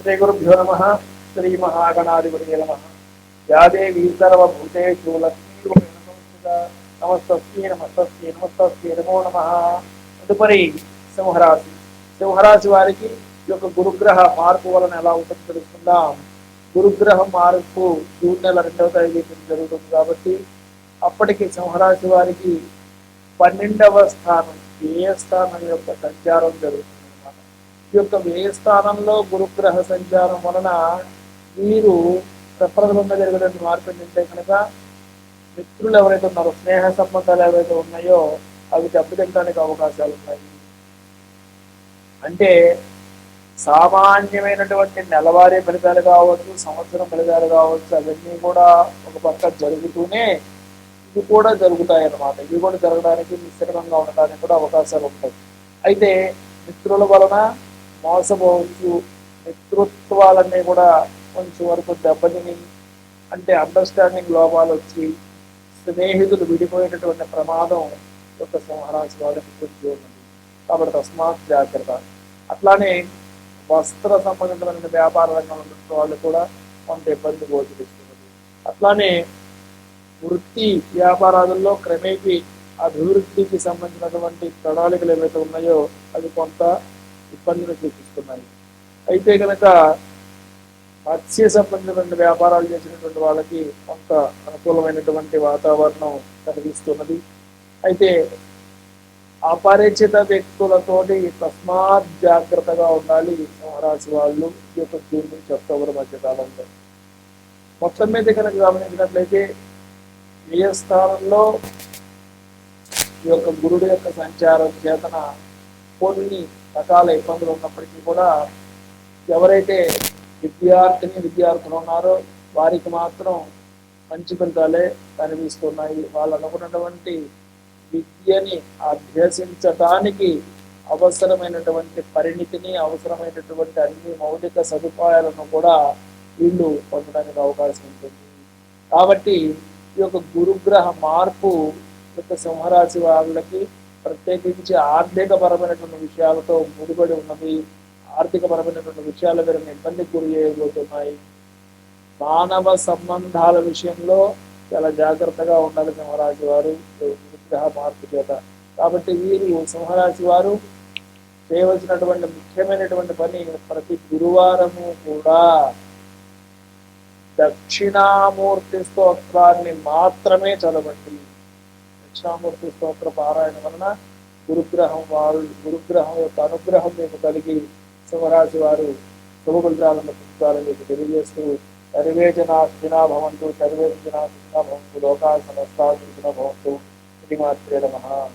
శ్రీ గురుభ్యో నమ. శ్రీ మహాగణాధిపతయే నమ. యా దేవీ సర్వభూతేషు లక్ష్మీరూపేణ సంస్థిత. నమస్తస్యై నమస్తస్యై నమస్తస్యై నమో నమ. తదుపరి సింహరాశి. సింహరాశి వారికి ఈ యొక్క గురుగ్రహ మార్పు వలన ఎలా ఉంటుందో తెలుసుకుందాం. గురుగ్రహ మార్పు జూన్ నెల 2వ తేదీ జరుగుతుంది కాబట్టి అప్పటికి సింహరాశి వారికి 12వ స్థానం వ్యయ స్థానం యొక్క సంచారం జరుగుతుంది అన్నమాట. ఈ యొక్క వ్యయ స్థానంలో గురుగ్రహ సంచారం వలన వీరు ప్రప్రథమంగా జరిగేటువంటి మార్పు ఏంటంటే కనుక మిత్రులు ఎవరైతే ఉన్నారో, స్నేహ సంబంధాలు ఎవరైతే ఉన్నాయో అవి దెబ్బతింటానికి అవకాశాలు ఉన్నాయి. అంటే సామాన్యమైనటువంటి నెలవారీ ఫలితాలు కావచ్చు, సంవత్సరం ఫలితాలు కావచ్చు, అవన్నీ కూడా ఒక పక్క జరుగుతూనే ఇవి కూడా జరుగుతాయి అన్నమాట. ఇవి కూడా జరగడానికి మిశ్రమంగా ఉండడానికి కూడా అవకాశాలు ఉంటాయి. అయితే మిత్రుల వలన మోసపోవచ్చు, మిత్రుత్వాలన్నీ కూడా కొంచెం వరకు దెబ్బతిని, అంటే అండర్స్టాండింగ్ లోపాలు వచ్చి స్నేహితులు విడిపోయేటటువంటి ప్రమాదం యొక్క సింహరాశి వాళ్ళకి పొంది ఉన్నది. కాబట్టి తస్మాత్ జాగ్రత్త. అట్లానే వస్త్ర సంబంధించిన వ్యాపార రంగంలో ఉన్న వాళ్ళు కూడా కొంత ఇబ్బంది గోచరిస్తున్నది. అట్లానే వృత్తి వ్యాపారాలలో క్రమేపీ అభివృద్ధికి సంబంధించినటువంటి ప్రణాళికలు ఏవైతే ఉన్నాయో అవి కొంత ఇబ్బందిని చూపిస్తున్నాయి. అయితే కనుక మత్స్య సంబంధించిన వ్యాపారాలు చేసినటువంటి వాళ్ళకి కొంత అనుకూలమైనటువంటి వాతావరణం కనిపిస్తున్నది. అయితే అపరిచిత వ్యక్తులతోటి తస్మాత్ జాగ్రత్తగా ఉండాలి సింహరాశి వాళ్ళు ఈ యొక్క జూన్ నుంచి అక్టోబర్ మధ్య కాలంలో. మొత్తం మీద కనుక గమనించినట్లయితే వ్యయ స్థానంలో ఈ యొక్క గురుడు యొక్క సంచారం చేతన కొన్ని రకాల ఇబ్బందులు ఉన్నప్పటికీ కూడా ఎవరైతే విద్యార్థులు ఉన్నారో వారికి మాత్రం మంచి ఫలితాలే కనిపిస్తున్నాయి. వాళ్ళు అనుకున్నటువంటి విద్యని అభ్యసించడానికి అవసరమైనటువంటి పరిణితిని, అవసరమైనటువంటి అన్ని మౌలిక సదుపాయాలను కూడా వీళ్ళు పొందడానికి అవకాశం ఉంటుంది. కాబట్టి ఈ యొక్క గురుగ్రహ మార్పు యొక్క సింహరాశి వాళ్ళకి ప్రత్యేకించి ఆర్థికపరమైనటువంటి విషయాలతో ముడిపడి ఉన్నది. ఆర్థికపరమైనటువంటి విషయాలు వీరిని ఇబ్బందికి గురి చేయబోతున్నాయి. మానవ సంబంధాల విషయంలో చాలా జాగ్రత్తగా ఉండాలి సింహరాశి వారు గురుగ్రహ మార్పు చేత. కాబట్టి వీరు సింహరాశి వారు చేయవలసినటువంటి ముఖ్యమైనటువంటి పని, ప్రతి గురువారము కూడా దక్షిణామూర్తి స్తోత్రాన్ని మాత్రమే చదవండి. దక్షిణామూర్తి స్తోత్ర పారాయణ వలన గురుగ్రహం యొక్క అనుగ్రహం మీకు కలిగి సింహరాశి వారు శుభ ఫలితాలను పొందాలని మీకు తెలియజేస్తూ సర్వే జనా సుఖినో భవంతు, సర్వే జనా సుఖినో భవంతు, లోకా సమస్తా సుఖినో భవంతు. ఇది మాత్రే నమః.